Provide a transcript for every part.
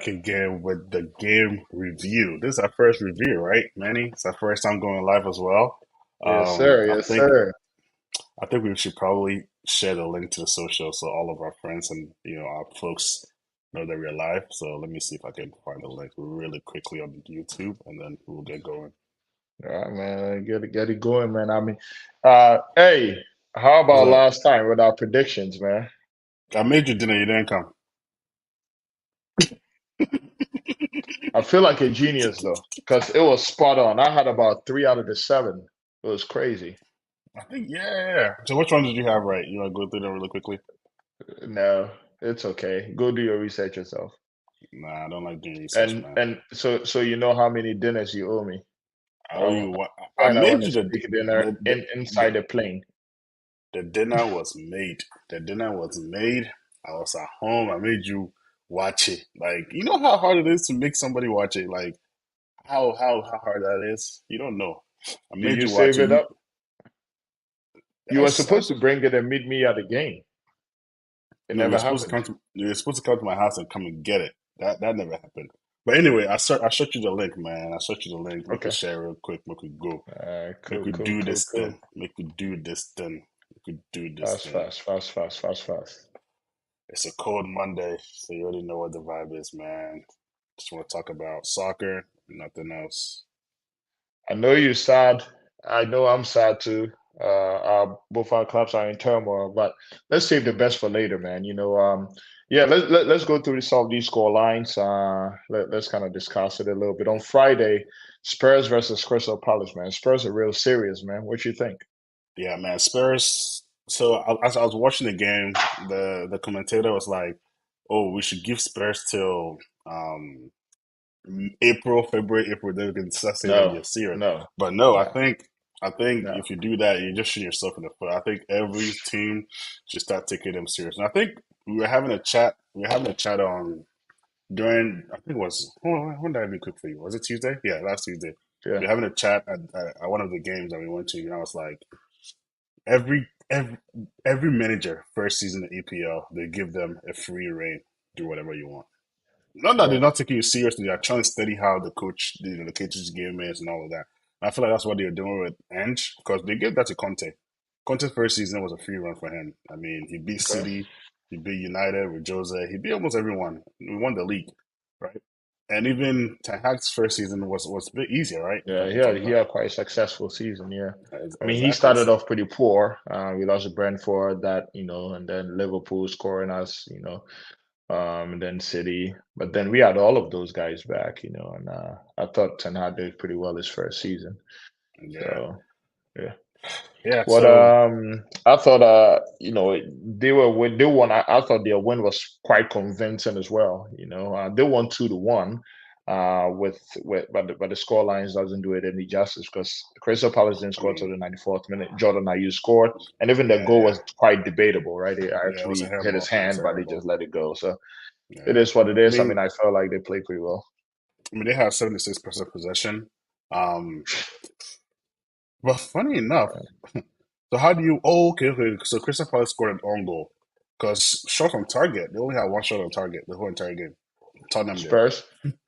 back again with the game review. This is our first review, right, Manny? It's our first time going live as well. Yes, sir. I Yes, think sir. I think we should probably share the link to the social so all of our friends and our folks know that we're live. So let me see if I can find the link really quickly on YouTube, and then we'll get going. All right, man. Get it going, man. Hey, how What's about up? last time with our predictions, man? I made you dinner, you didn't come. I feel like a genius though, because it was spot on. I had about 3 out of the 7. It was crazy. I think yeah. So which one did you have right? You want to go through them really quickly? No, it's okay. Go do your research yourself. Nah, I don't like doing research, And man. and so you know how many dinners you owe me. I owe Oh, you what? I fine. I made want a you steak dinner the the, inside the the plane. The dinner was made. The dinner was made. I was at home. I made you watch it. Like, you know how hard it is to make somebody watch it? Like, how hard that is? You don't know. I Did made you you watch save it. it up? You I, were s- I supposed to s- bring it and meet me at the game. It no, never happened. you're supposed to come to my house and come and get it. That never happened. But anyway, I shot you the link, man. I shot you the link. Make we Okay. share real quick. Make we go. Make Cool, we cool, do cool, this cool. thing. Make we do this thing. Make we do this Fast, thing. fast, fast, fast, fast, fast. It's a cold Monday, so you already know what the vibe is, man. Just want to talk about soccer, nothing else. I know you're sad. I know I'm sad too. Both our clubs are in turmoil, but let's save the best for later, man. Yeah, let's go through some of these score lines. Let's kind of discuss it a little bit. On Friday, Spurs versus Crystal Palace, man. Spurs are real serious, man. What you think? Yeah, man. Spurs. So as I was watching the game, the commentator was like, "Oh, we should give Spurs till um April, February, April. Then we can start saying that No, they're serious." no, But no, no, I think no. if you do that, you're just shooting yourself in the foot. I think every team should start taking them serious. And I think we were having a chat. We were having a chat on during I think it was when did I be quick for you? Was it Tuesday? Yeah, last Tuesday. We Yeah. were having a chat at one of the games that we went to, and I was like, every every every manager first season of EPL, they give them a free reign, do whatever you want. Not that they're Yeah. not taking you seriously, they're trying to study how the coach's game is and all of that. And I feel like that's what they're doing with Ange because they gave that to Conte. Conte's first season was a free run for him. I mean, he beat Okay. City, he beat United with Jose, he beat almost everyone. We won the league, right? And even Ten Hag's first season was a bit easier, right? Yeah, If I'm he not had quite a successul season. Yeah, I mean, he exactly started so. off pretty poor. We lost to Brentford, and then Liverpool scoring us, and then City. But then we had all of those guys back, and I thought Ten Hag did pretty well his first season. Yeah, So yeah. yeah. What So I thought they won. I thought their win was quite convincing as well. They won 2-1. But the score lines doesn't do it any justice because Crystal Palace didn't I score till mean, the 94th minute. Jordan Ayew scored, and even the yeah, goal yeah, was quite debatable, right? He yeah. It was a actually hit his hairball. It was hand, a but they just hairball. let it go. So it Yeah. is what it I is. I mean, mean, I felt like they played pretty well. they have 76% possession. Um, but funny enough, so how do you? Oh, okay. So Crystal Palace scored an own goal because shot on target. They only had one shot on target the whole entire game. Tottenham did. Spurs.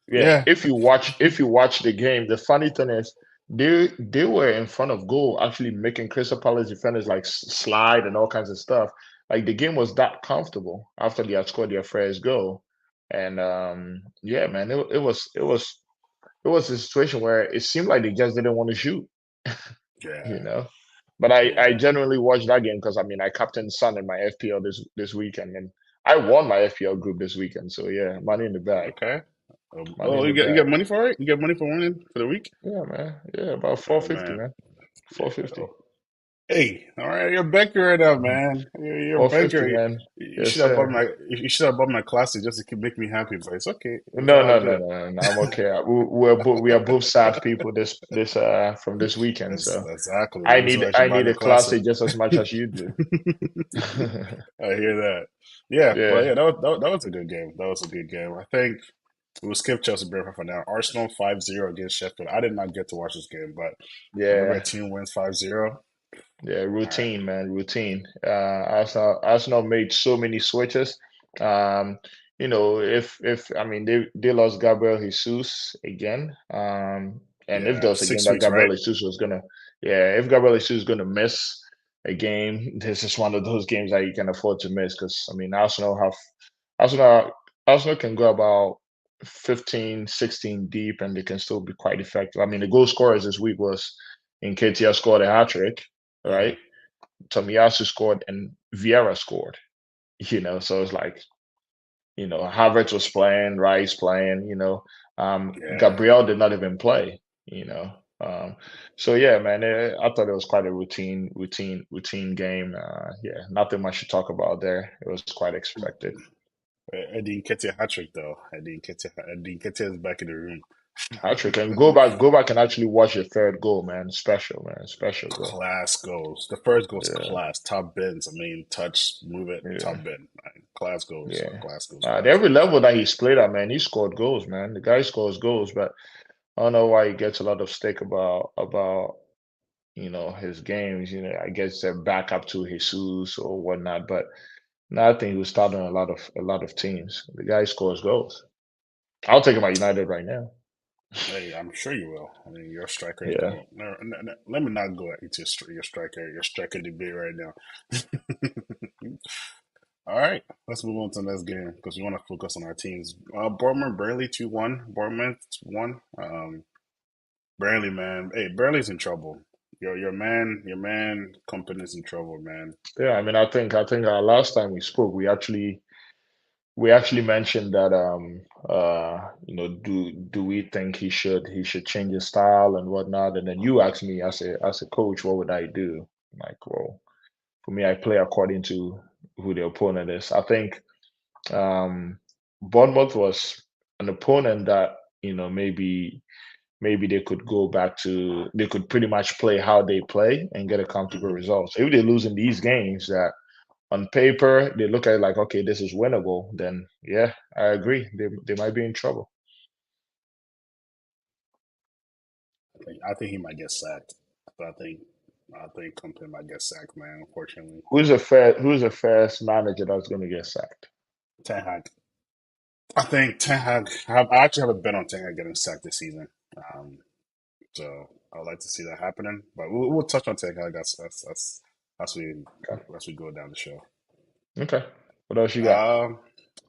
Yeah, Yeah, if you watch the game, the funny thing is they were in front of goal, actually making Crystal Palace defenders like slide and all kinds of stuff. Like the game was that comfortable after they had scored their first goal, and yeah, man, it was a situation where it seemed like they just didn't want to shoot, you yeah, know. But I yeah. genuinely watched that game because I mean I captained Son in my FPL this weekend, and I won my FPL group this weekend. So yeah, money in the bag, Okay. money Oh, in the you get bag. money for it? You get money for winning for the week? Yeah, man. Yeah, about Oh 450, man. man. Yeah. 450. Oh, hey, all right, you're a banker right now, man. You're a 450, banker. man. You Yes, should have bought sir. my you should have bought my classic just to keep make me happy, but it's okay. It's No, all no, no, good. no, no, no. I'm okay. We are both sad people this from this weekend, That's so exactly the I reason need why I I should buy need the a classic. classic just as much as you do. I hear that. Yeah, but Yeah, yeah, that was a good game. That was a good game. I think we'll skip Chelsea Brentford for now. Arsenal 5-0 against Sheffield. I did not get to watch this game, but whenever a yeah, team wins 5-0, yeah. all right. Routine, man. Routine. Arsenal made so many switches. Um, if I mean they lost Gabriel Jesus again. And if there Yeah, was a game 6 weeks, that right? Gabriel Jesus was gonna, yeah, if Gabriel Jesus is gonna miss a game, this is one of those games that you can afford to miss because I mean Arsenal Arsenal can go about 15, 16 deep and they can still be quite effective. I mean the goal scorers this week was Nketiah scored a hat trick, Hmm. right? Tomiyasu scored and Vieira scored. So it's like Havertz was playing, Rice playing, Yeah. Gabriel did not even play, you know. Um, so yeah, man, I thought it was quite a routine game. Yeah, nothing much to talk about there. It was quite expected. Eddie Nketiah hat trick though. Eddie Nketiah is back in the room. Patrick, and go back and actually watch your third goal, man. Special, man. Special goal. Class goals. The first goal's Yeah, class. Top bins. I mean, touch, move it, yeah, top bin. Right? Class goals. yeah. Class goals. At Class every goals. level that he's played at, man, he scored goals, man. The guy scores goals, but I don't know why he gets a lot of stick about his games. I guess they're back up to Jesus or whatnot. But no, I think he was starting a lot of teams. The guy scores goals. I'll take him at United right now. Hey, I'm sure you will. I mean, you're a striker. You Yeah. don't. Let me not go into your striker debate right now. All right, let's move on to the next game because we want to focus on our teams. Bournemouth Burnley 2-1. Bournemouth won. Burnley, man. Hey, Burnley's in trouble. Your man company's in trouble, man. Yeah, I mean, I think last time we spoke, we actually mentioned that do we think he should change his style and whatnot, and then you asked me as a coach, what would I do? Like, well, for me, I play according to who the opponent is. I think um, Bournemouth was an opponent that maybe they could pretty much play how they play and get a comfortable Hmm. result. So if they lose in these games that on paper they look at it like, okay, this is winnable, then yeah, I agree. They might be in trouble. I think he might get sacked. I think company might get sacked, man. Unfortunately, Who's the first manager that's going to get sacked? Ten Hag. I think Ten Hag. I actually have a bet on Ten Hag getting sacked this season. So I would like to see that happening. But we'll touch on Ten Hag as we Okay. as we go down the show. Okay. What else you got? Um,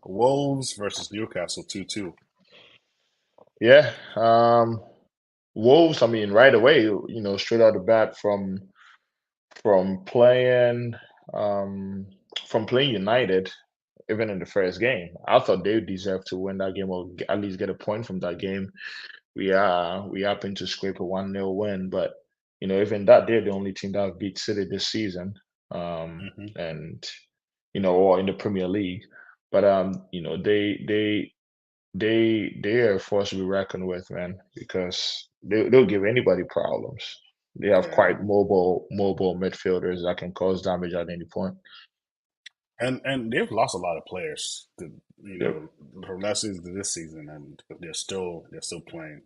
Wolves versus Newcastle 2-2. Yeah. Wolves, I mean, right away, straight out the bat from playing um from playing United, even in the first game. I thought they deserved to win that game or at least get a point from that game. We happened to scrape a 1-0 win, but even that they're the only team that have beat City this season. Hmm. And or in the Premier League. But they are a force to be reckoned with, man, because they'll give anybody problems. They have Yeah, quite mobile midfielders that can cause damage at any point. and they've lost a lot of players. Yep. From last season to this season, and they're still playing.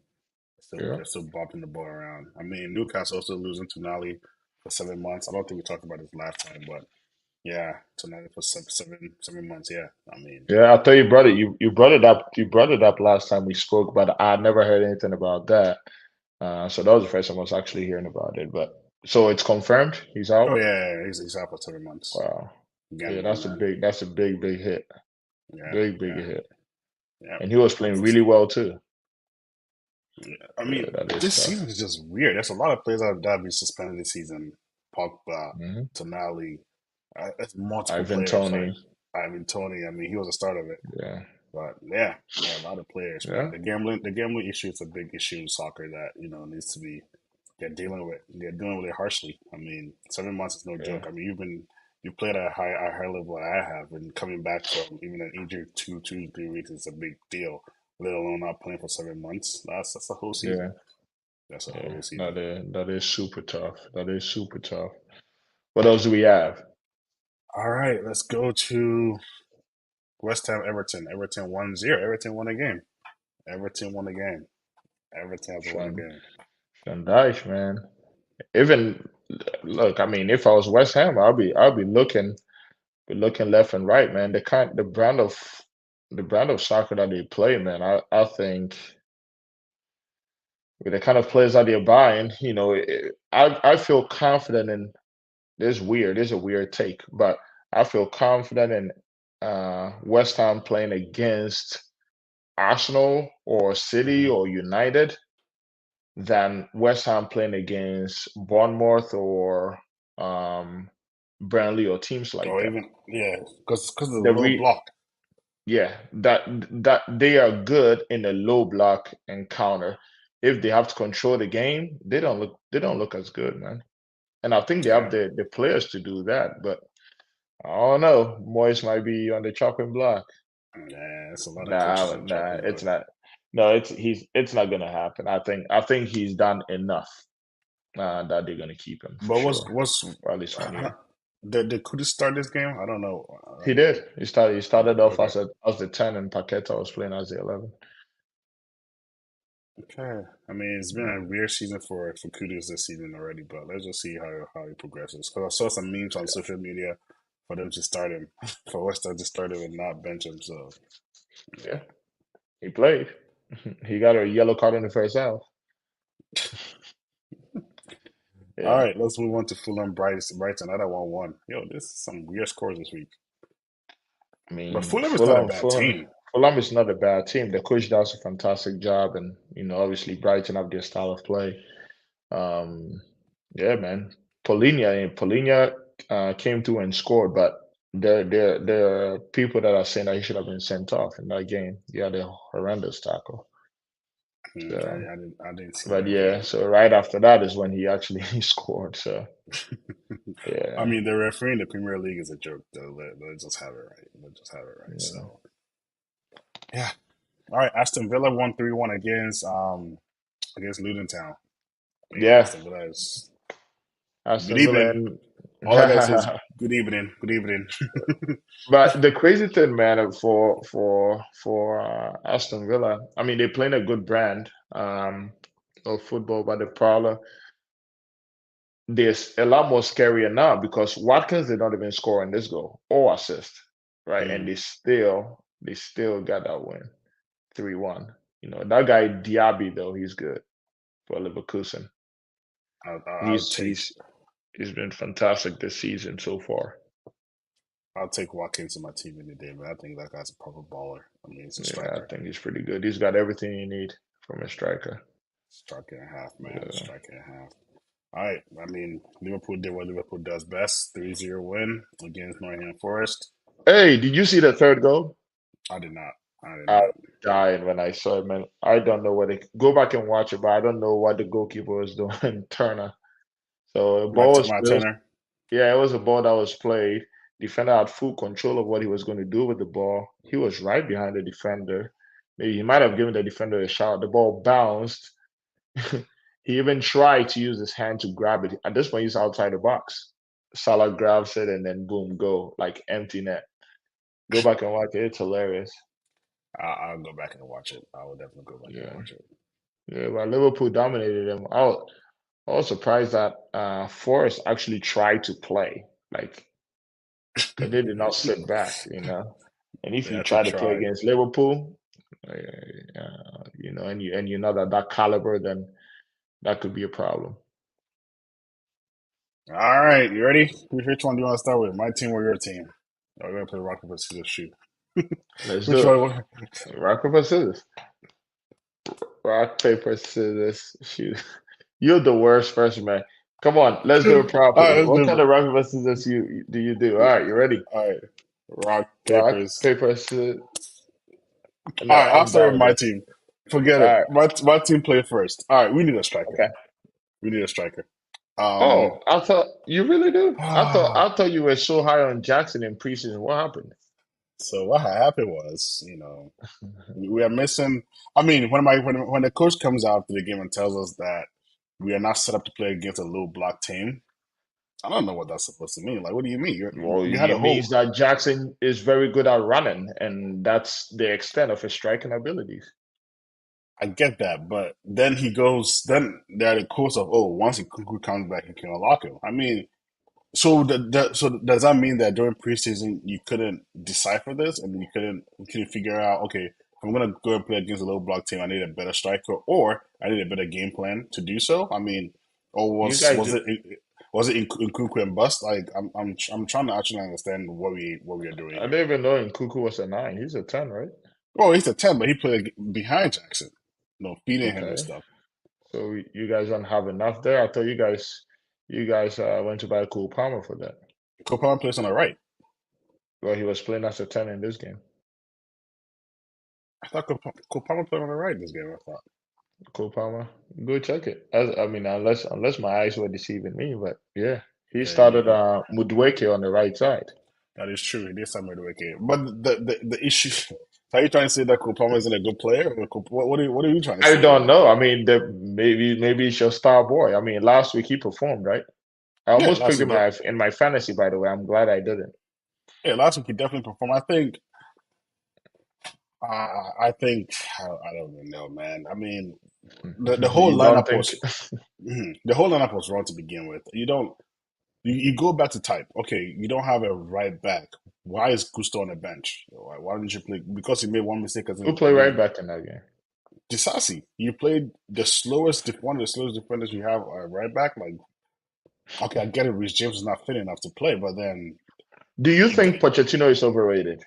Yeah. They're still bumping the ball around. I mean, Newcastle also losing to Nali for 7 months. I don't think we talked about this last time, but yeah, to Nali for 7 months. Yeah, I mean, Yeah, I thought you brought it. You brought it up. You brought it up last time we spoke, but I never heard anything about that. So that was the first time I was actually hearing about it. But so it's confirmed. He's oh out. yeah, he's out for 7 months. Wow. Yeah, Gambling, that's a man. big. That's a big hit. Yeah, Big yeah, hit. yeah. And he was That's playing just, really well too. I Yeah, mean, that is this tough. season is just weird. There's a lot of players that have been suspended this season. Pogba, Hmm. Tonali, it's multiple Ivan players. Like Tony. Ivan Tony. I mean, he was the start of it. Yeah, But yeah, a lot of players, man. yeah, The gambling issue is a big issue in soccer that needs to be. They're dealing with it harshly. I mean, 7 months is no yeah, joke. I mean, you played at a high level that I have, and coming back from even an injury 2 3 weeks is a big deal. Let alone not playing for 7 months. That's a whole season. yeah, That's a yeah. whole season. That is super tough. That is super tough. What else do we have? All right, let's go to West Ham Everton. Everton 1-0. Everton won a game. Everton won a game. Everton has won a Sean game. Sean Dyche, man. Even look, I mean, if I was West Ham, I'll be looking left and right, man. The brand of the brand of soccer that they play, man, I think with the kind of players that they're buying, I feel confident in this is a weird take, but I feel confident in West Ham playing against Arsenal or City Hmm. or United than West Ham playing against Bournemouth or um, Burnley or teams like Or that. even yeah, because of the The low re block. Yeah, that they are good in a low block encounter. If they have to control the game, they don't look as good, man. And I think they have Yeah, the players to do that, but I don't know. Moyes might be on the chopping block. yeah, it's a lot of coaches Nah, on nah, chopping it's block. not. No, it's not gonna happen. I think he's done enough that they're gonna keep him for But sure, what's for at least 1 year. did Kudus start this game? I don't know. He did. He started off Okay. as the 10 and Paqueta was playing as the 11. Okay. I mean, it's been a weird season for Kudus this season already, but let's just see how he progresses. Because I saw some memes on social media for them to start him, for West Ham to start him and not bench him. So Yeah, he played. He got a yellow card in the first half. all Yeah. right, let's move on to Fulham Brighton. Another 1-1. Yo, this is some weird scores this week. I But mean, Fulham is not a Fulham, bad Fulham, team. Fulham is not a bad team. The coach does a fantastic job, and obviously Brighton have their style of play. Um, yeah, man. Polinia came through and scored, but there are people that are saying that he should have been sent off in that game. Yeah, the horrendous tackle. So, I didn't see but that yeah, game. so right after that is when he actually scored. So I yeah, mean, the referee in the Premier League is a joke, though. Let's just have it right. Let's just have it right. yeah, So, yeah. All right. Aston Villa won 3-1 against Luton Town. I mean, yeah. Aston Villa is good Aston Villa evening. and All I gotta say is good evening. Good evening. But the crazy thing, man, for Aston Villa, I mean, they're playing a good brand of football, but the problem there's a lot more scarier now because Watkins did not even score in this goal or assist, right? And Mm, they still got that win, 3-1. That guy Diaby though, he's good for Leverkusen. I'll He's take he's he's been fantastic this season so far. Watkins in my team any day, but I think that guy's a proper baller. I mean, he's a Yeah, I striker. think he's pretty good. He's got everything you need from a striker. Striker and a half, man. Yeah. Striker and a half. All right. I mean, Liverpool did what Liverpool does best. 3-0 win against Nottingham Forest. Hey, did you see the third goal? I did not. I did I not. was dying when I saw it, man. I don't know what it. Go back and watch it, but I don't know what the goalkeeper was doing, Turner. So the ball was My placed. Turner. Yeah, it was a ball that was played. Defender had full control of what he was going to do with the ball. He was right behind the defender. Maybe he might have given the defender a shot. The ball bounced. He even tried to use his hand to grab it. At this point, he's outside the box. Salah grabs it and then boom, go like empty net. Go back and watch it. It's hilarious. I'll go back and watch it. I will definitely go back and Yeah. watch it. Yeah, but Liverpool dominated them. I was surprised that Forest actually tried to play, like, because they did not sit back. And if They you actually try to play tried. against Liverpool, and you know that caliber, then that could be a problem. All right, you ready? Which one do you want to start with? My team or your team? Oh, we're gonna play rock paper scissors shoot. Let's Which do it. one? Rock paper scissors. Rock paper scissors. Shoot, you're the worst person, man. Come on, let's do it All right, properly. let's What do kind it. of rock paper scissors do you do? All right, you ready? All right, rock Rock papers. paper scissors. All No, right, I'll I'm start done with with my this. team. Forget All it. right, My team play first. All right, we need a striker. okay. We need a striker. Um, Oh, I thought you really do. I thought you were so high on Jackson in preseason. What happened? so what happened was, we are missing. I mean, when the coach comes out to the game and tells us that we are not set up to play against a low block team, I don't know what that's supposed to mean. Like, what do you mean? Well, You had a it means whole. that Jackson is very good at running, and that's the extent of his striking abilities. I get that, but then he goes. Then they're the course of once he comes back, he can unlock him. I mean, So does that mean that during preseason you couldn't decipher this and you couldn't figure out, okay, if I'm gonna go and play against a low block team, I need a better striker or I need a better game plan to do so? I mean, or You was guys, was it was it in Nkunku and bust? Like I'm trying to actually understand what we are doing I here. didn't even know Nkuku was a nine. He's a 10, right? Well, he's a 10, but he played behind Jackson, feeding him and Okay. stuff. So you guys don't have enough there. I thought you guys went to buy Cole Palmer for that. Copan plays on the right. Well, he was playing as a 10 in this game. I thought Copan played on the right this game. I thought. Cole Palmer, go check it. I mean, unless my eyes were deceiving me, but yeah, he Yeah, started Mudweke on the right side. that is true. It is somewhere to wicket. But the issue, are you trying to say that Kopama isn't a good player? Or what are you trying to I say here? don't know. I mean, maybe he's your star boy. I mean, last week he performed, right? I Yeah, almost last picked week, him in my fantasy, by the way. I'm glad I didn't. last week he definitely performed. I don't even know, man. I mean, the whole You don't lineup think? was the whole lineup was wrong to begin with. You go back to type. Okay, you don't have a right back. Why is Gusto on the bench? Why didn't you play? Because he made one mistake Who played right against back in that game? Disasi. You played one of the slowest defenders you have right back. Like, okay, I get it. Reece James is not fit enough to play, but then Do you you got, think Pochettino is overrated?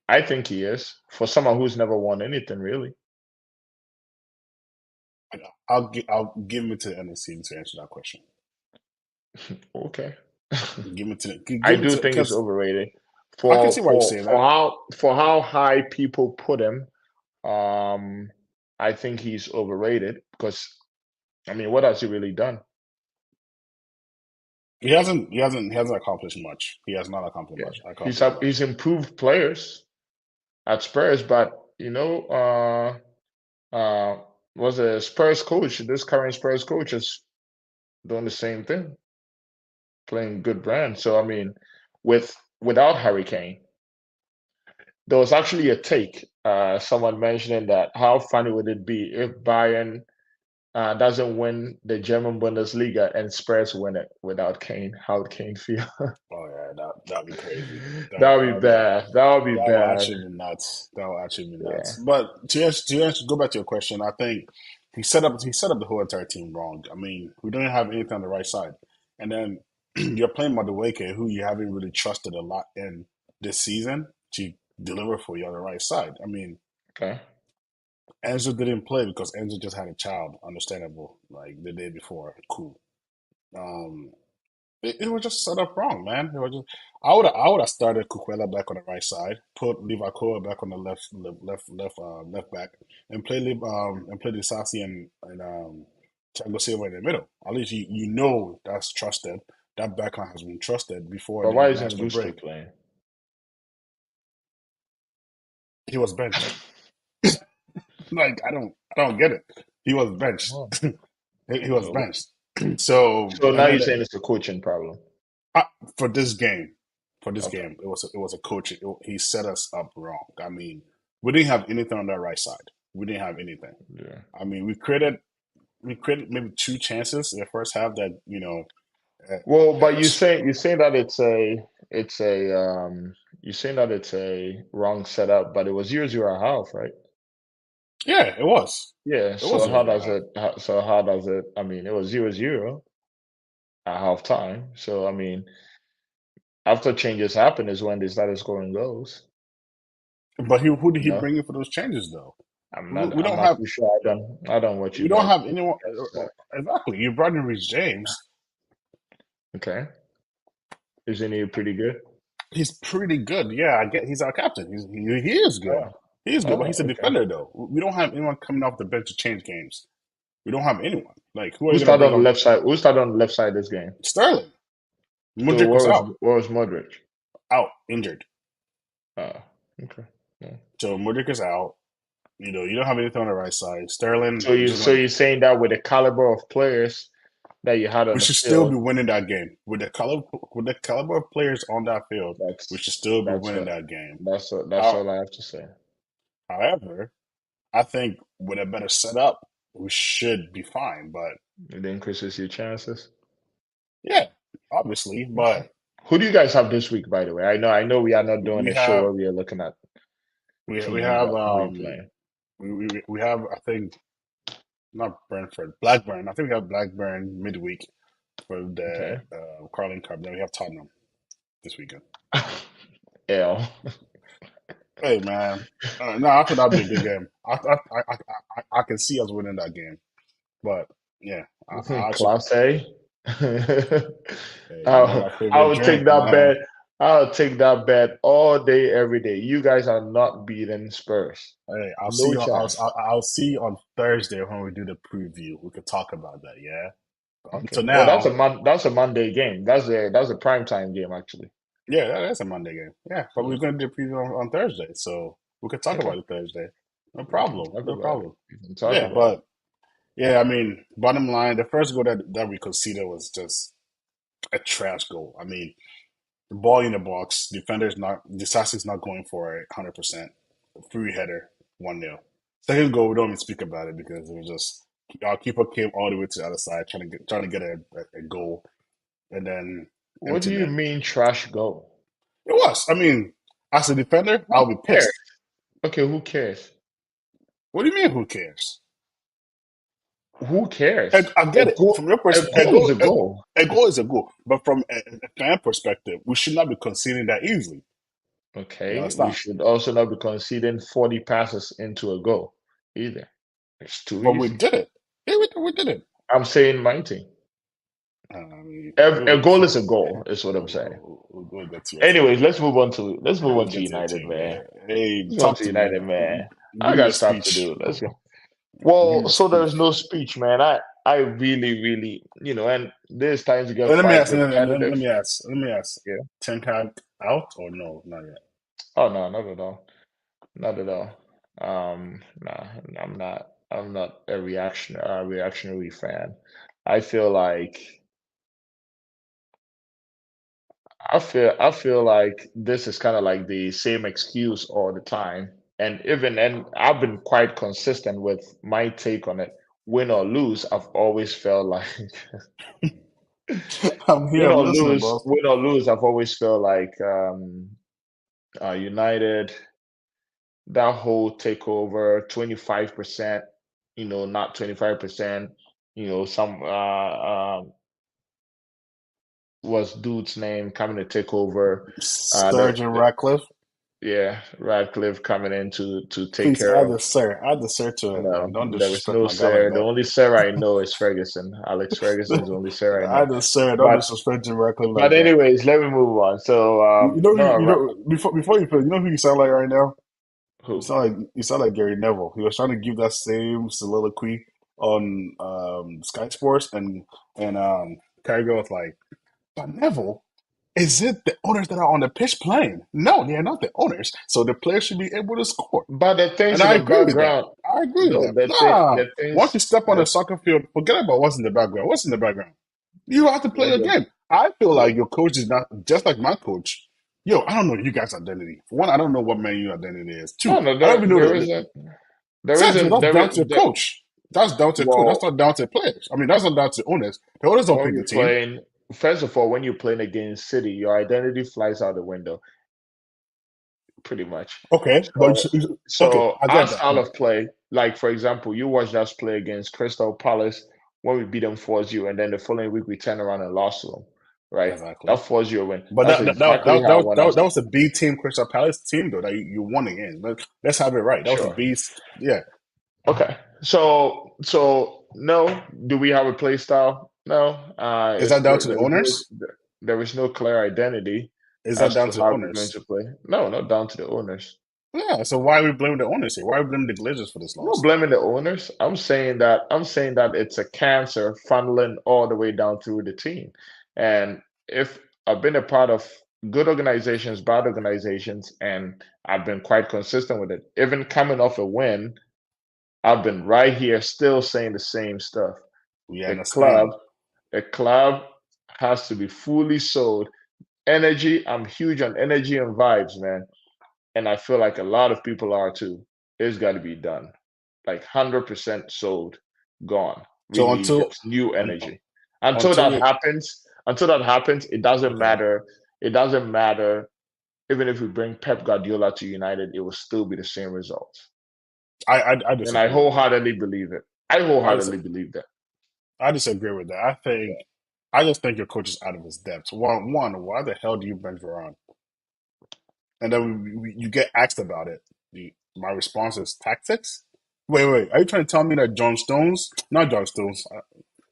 I think he is for someone who's never won anything really. I'll give it to the NSC to answer that question. Okay. Give it to I give it do to think he's because overrated I can for see why you for say for that. how high people put him. Um, I think he's overrated because I mean, what has he really done? He hasn't accomplished much. He has not accomplished Yeah, much. Accomplished much. he's improved players at Spurs, but was a Spurs coach. This current Spurs coach is doing the same thing, playing good brand. So I mean, without Harry Kane, there was actually a take. Someone mentioning that how funny would it be if Bayern doesn't win the German Bundesliga and Spurs win it without Kane? How would Kane feel? Oh yeah, that'd be crazy. That would be bad. That would be That will bad. actually be nuts. That will actually be nuts. Yeah. But go back to your question. I think he set up the whole entire team wrong. I mean, we don't have anything on the right side, and then you're playing Madueke, who you haven't really trusted a lot in this season to deliver for you on the right side. I mean, Okay. Enzo didn't play because Enzo just had a child. Understandable, like the day before. Cool. Um, it was just set up wrong, man. It was just I would have started Cuquela back on the right side, put Livacoa back on the left back, and play Disasi and Thiago Silva in the middle. At least that's trusted. That backline has been trusted before But the why isn't international Gusto break. playing? He was benched. Like I don't get it. He was benched. Oh, He was no. benched. So So now and you're then saying it's a coaching problem. Uh, for this game, Okay. it was a coach. He set us up wrong. I mean, we didn't have anything on that right side. We didn't have anything. Yeah. I mean, we created maybe two chances in the first half that Well, but s- you saying that it's a you saying that it's a wrong setup, but it was 0-0 at half, right? yeah, it was. Yeah. It was So how 0-0 does half. it? So how does it? I mean, it was 0-0 at half time. So I mean, after changes happen is when they started scoring goals. But who did he No, bring in for those changes though? I'm We, not. we I'm don't not have too sure. I don't watch we you don't guys. have anyone. Exactly. You brought in Reece James. Okay. Isn't he pretty good? He's pretty good. Yeah, I get. He's our captain. He is good. Oh, He is good, but oh, he's a okay. defender though. We don't have anyone coming off the bench to change games. We don't have anyone. Like, who are Who you going to started bring on the up? left side? Who started on the left side this game? Sterling. So Mudrik was out, where was Modric? injured. Oh, okay. Yeah. So Mudrik is out. You don't have anything on the right side. Sterling, So we're you just so going to, you're saying that with the caliber of players that you had we on the should still be field, winning that game. With the caliber of players on that field, we should that's still be that's winning what that game. that's How, all I have to say. however, I think with a better setup, we should be fine. But It increases your chances. yeah, obviously, Okay. but Who do you guys have this week, by the way? I know we are not doing we a show have where we are looking at we teams, have but who are you playing? we have I think not Brentford, Blackburn. I think we have Blackburn midweek for the Okay. Carling Cup. Then we have Tottenham this weekend. L. Hey man, no, I thought that'd be a good game. I can see us winning that game, but yeah, I actually Class A. hey, you know I my I favorite would take drink, that man. bet. I'll take that bet all day, every day. You guys are not beating Spurs. Hey, No chance. I'll see you on Thursday when we do the preview. We could talk about that, yeah. Okay. Until Well, that's a now, Monday game. That's a prime time game actually. yeah, that's a Monday game. Yeah, but Yeah. we're going to do the preview on Thursday, so we could talk Okay. about it Thursday. No We can problem, talk no about it. problem. We can talk Yeah, about it. but yeah, I mean, bottom line, the first goal that we conceded was just a trash goal. I mean, the ball in the box, Disasi's not going for it 100%. Free header, 1-0. Second goal, we don't even speak about it because it was just our keeper came all the way to the other side trying to get a goal and then What do empty you net. mean trash goal? It was. I mean, as a defender, Who I'll be cares? pissed. Okay, who cares? What do you mean? Who cares? Who cares? I A get it. goal, From your a perspective, goal is a goal. a goal is a goal. But from a fan perspective, we should not be conceding that easily. You Okay, we understand? should also not be conceding 40 passes into a goal either. It's too But we easy. did it. Yeah, we did it. I'm saying my team. I mean, A goal is a goal, is what I'm saying. we'll get to your team. Anyways, let's move We'll on to get to your United, team. man. Yeah. Hey, Let's go on talk to to me. United, man. Give I me got a stuff to speech. do. Let's go. Give Well, me a so speech. there's no speech, man. I really, really, and there's times to get Let me quite ask. repetitive. Let me ask. Let me ask. Yeah. Ten Hag out or no? Not yet. Oh no, not at all. Not at all. Nah, I'm not a reactionary fan. I feel like I feel like this is kind of like the same excuse all the time. And I've been quite consistent with my take on it. Win or lose, I've always felt like I'm here. I'm listening, boss. win or lose, I've always felt like United, that whole takeover, 25%, not 25%, some was dude's name coming to take over. Surgeon Ratcliffe. Yeah, Radcliffe coming in to take Please care add of. the sir. Add the sir to it, No, man. Don't there is disrespect no my guy like sir. The that. only sir I know is Ferguson. Alex Ferguson is the only sir I know. Add the sir. Don't But disrespect Jim Ratcliffe like but that. anyways, let me move on. So no, You know before you play, you know who you sound like right now? who? You sound like Gary Neville. He was trying to give that same soliloquy on Sky Sports and Carragher was like, but Neville, is it the owners that are on the pitch playing? No, they are not the owners. So the players should be able to score. But the things And in I the agree with that. background, I agree with no, that. Nah. the Once you things step on the that soccer field, forget about what's in the background. What's in the background? You have to play what your the game. I feel what like your coach is not just like my coach. Yo, I don't know you guys' identity. For one, I don't know what Man U identity is. Two, no no I don't there even know there that. isn't there Sergio, isn't that's there down is to the there, coach. That's down to the coach. That's well not down to the players. I mean, that's not down to the owners. The owners don't when pick the you're team. playing first of all when you're playing against City, your identity flies out the window pretty much. Okay, but So, okay, so I our get that. style of play, like for example, you watched us play against Crystal Palace when we beat them 4-0, and then the following week we turn around and lost to them, right? Exactly. That 4-0 win. But That's exactly how I want us that to was a B team Crystal Palace team though that you won against. Let's have it right. That was a sure. B. Yeah. Okay. So no, do we have a play style? No. Is that down to the There is owners? there is no clear identity Is that as down to to the how we're going owners? to play. No, not down to the owners. Yeah. So why are we blaming the owners here? Why are we blaming the Glazers for this I'm not loss? blaming the owners. I'm saying that it's a cancer funneling all the way down through the team. And if I've been a part of good organizations, bad organizations, and I've been quite consistent with it. Even coming off a win, I've been right here still saying the same stuff. We A club, understand. a club has to be fully sold. Energy, I'm huge on energy and vibes, man. And I feel like a lot of people are too. It's got to be done. Like 100% sold, gone. We So need just new un, energy. Until until that we happens, until that happens, it doesn't Okay. matter. It doesn't matter. Even if we bring Pep Guardiola to United, it will still be the same results. I And I disagree with that. wholeheartedly believe it. I I just wholeheartedly believe that. I disagree with that. I just think your coach is out of his depth. One, why the hell do you bench Varane? And then you get asked about it. My response is tactics. Wait. Are you trying to tell me that John Stones, not John Stones,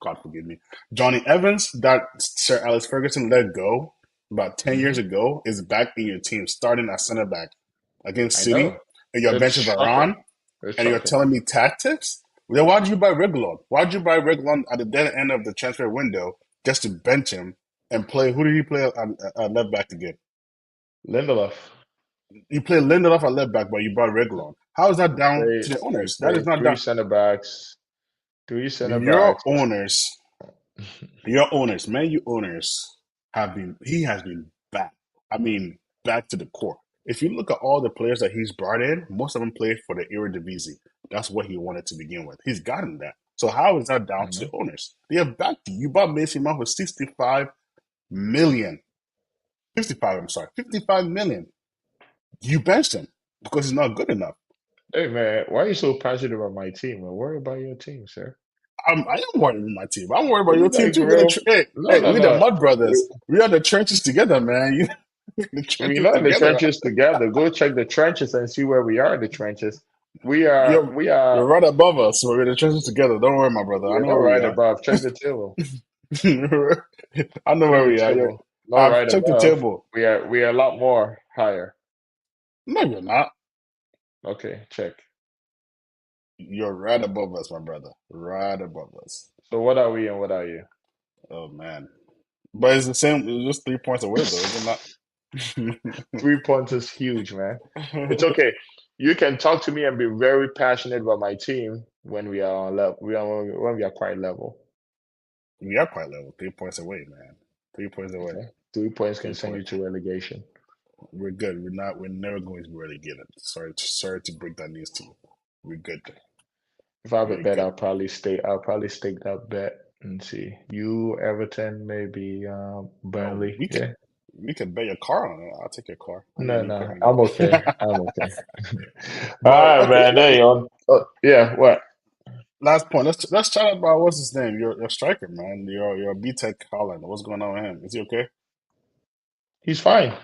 God forgive me, Johnny Evans, that Sir Alex Ferguson let go about 10 years Hmm. ago, is back in your team, starting at center back against I City, know. and you're It's benching shocking. Varane, It's and you're shocking. telling me tactics? Then why did you buy Reguilon? Why did you buy Reguilon at the dead end of the transfer window just to bench him and play? Who did he play at left back again? Lindelof. You play Lindelof at left back, but you brought Reguilon. How is that down Play to the we owners? That is play not three down. center backs. Three center Your backs. owners, your owners, man, you owners he has been back. I mean, back to the core. If you look at all the players that he's brought in, most of them played for the Eredivisie. That's what he wanted to begin with. He's gotten that. So how is that down to the Mhm. owners? They have backed you. You bought Mason Mount for 65 million. 55, I'm sorry, 55 million. You benched him because he's not good enough. Hey man, why are you so passionate about my team? Man, worry about your team, sir. I am worried about my team. I'm worried about We your team like too. real. No, no, We the no. Mud Brothers. We, We are the trenches together, man. The we're trenches not in the together. trenches together. Go check the trenches and see where we are in the trenches. We are. You're We are. you're right above us. We're in the trenches together. Don't worry, my brother. I We're know not where we right are. above. Check the table. I know Check where the we are. table. Not I've right checked the above. table. We are. We are a lot more higher. No, you're not. Okay, check. You're right above us, my brother. Right above us. So what are we and what are you? Oh man. But it's the same. It's just 3 points away, though, is it not? 3 points is huge, man. It's okay. You can talk to me and be very passionate about my team when we are on level. When we are quite level. We are quite level. 3 points away, man. 3 points away. Okay, 3 points can Three send you points. to relegation. We're good. We're not. We're never going to be relegated. Sorry to break that news to you. We're good. If I have a We're bet, good. I'll probably stake that bet and see. You, Everton, maybe Oh, Burnley. Yeah. we could bet your car on it. I'll take your car. I need a No, new car no, I'm anyway. okay. I'm okay. All But right, okay, man. There you go. Yeah, what? last point. Let's chat about what's his name. Your striker, man. Your B Tech Holland. What's going on with him? Is he okay? He's fine.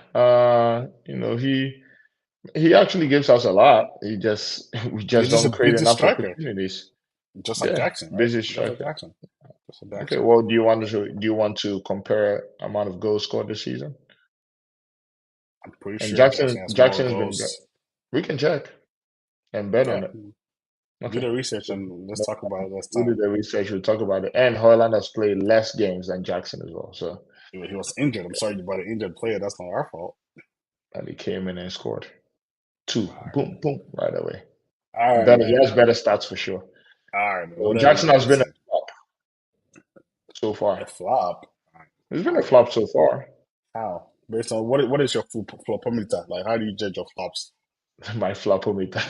He actually gives us a lot. He just we just He's just don't a create busy enough striker, opportunities. just like Yeah, Jackson, right? busy Just like striker. Jackson. Just like Okay, Jackson. well, do you want to compare amount of goals scored this season? I'm pretty And sure Jackson has more Jackson's been good. goals. We can check and bet on Yeah, it. do Okay. the research So and let's no talk about problem. it this We time. did the research. We'll talk about it. And Hoyland has played less games than Jackson as well. So He was injured. I'm sorry about an injured player. That's not our fault. and he came in and scored two. Boom, boom, right away. All right, Better. He has man. better stats for sure. All right, man. So Whatever you Jackson has gotta been a say. flop so A far. flop. He's been a How? flop so far. How? Based on what is your flopometer? Like, how do you judge your flops? My flopometer.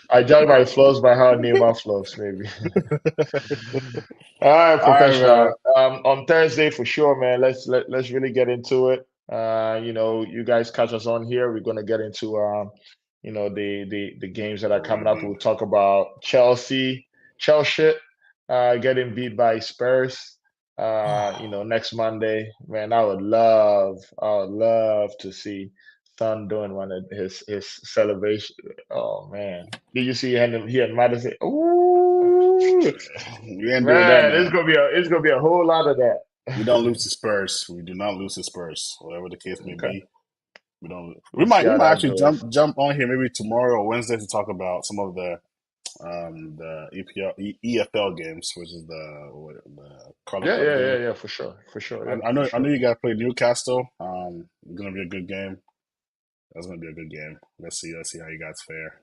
I judge my flows by how Neymar flows, maybe. All right, All right, man. professional. On Thursday for sure, man. Let's really get into it. You guys catch us on here. We're gonna get into the games that are coming up. Review. We'll talk about Chelsea, getting beat by Spurs. Next Monday, man. I would love to see Son doing one of his celebration. Oh man, did you see him? He and Madison. Ooh, We ain't doing that, man, it's man. gonna be a whole lot of that. We don't lose to Spurs. We do not lose to Spurs. Whatever the case may Okay, be, we don't. we'll We see how might that actually goes. jump on here maybe tomorrow or Wednesday to talk about some of the EFL games, which is the Carling Yeah, Cup yeah, yeah, game. yeah, for sure, for sure, yeah, I for know sure. you guys play Newcastle. It's gonna be a good game. That's gonna be a good game. Let's see how you guys fare.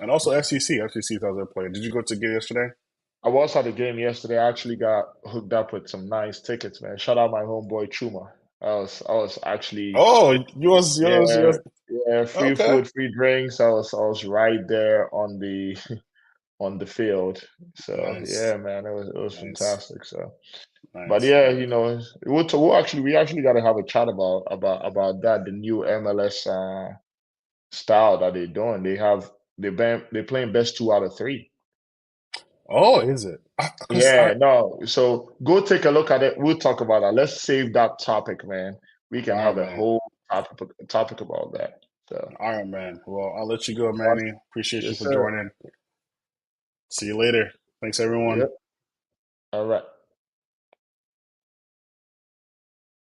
And also Okay. FCC is out playing. Did you go to the game yesterday? I was at the game yesterday. I actually got hooked up with some nice tickets, man. Shout out my homeboy Chuma. I was actually Oh, yeah, yours. yeah, free Okay. food, free drinks. I was right there on the on the field. So Nice, yeah, man, it was nice, fantastic. So, but nice. yeah, Yeah. we actually got to have a chat about that, the new MLS style that they're doing. They're playing best two out of three. Oh, is it? Because I, Yeah, no. So go take a look at it. We'll talk about that. Let's save that topic, man. We can all right, have a man. whole topic about that. So, All right, man. Well, I'll let you go, awesome. Manny. Appreciate you Yes, for sir. joining. See you later. Thanks, everyone. Yep. All right.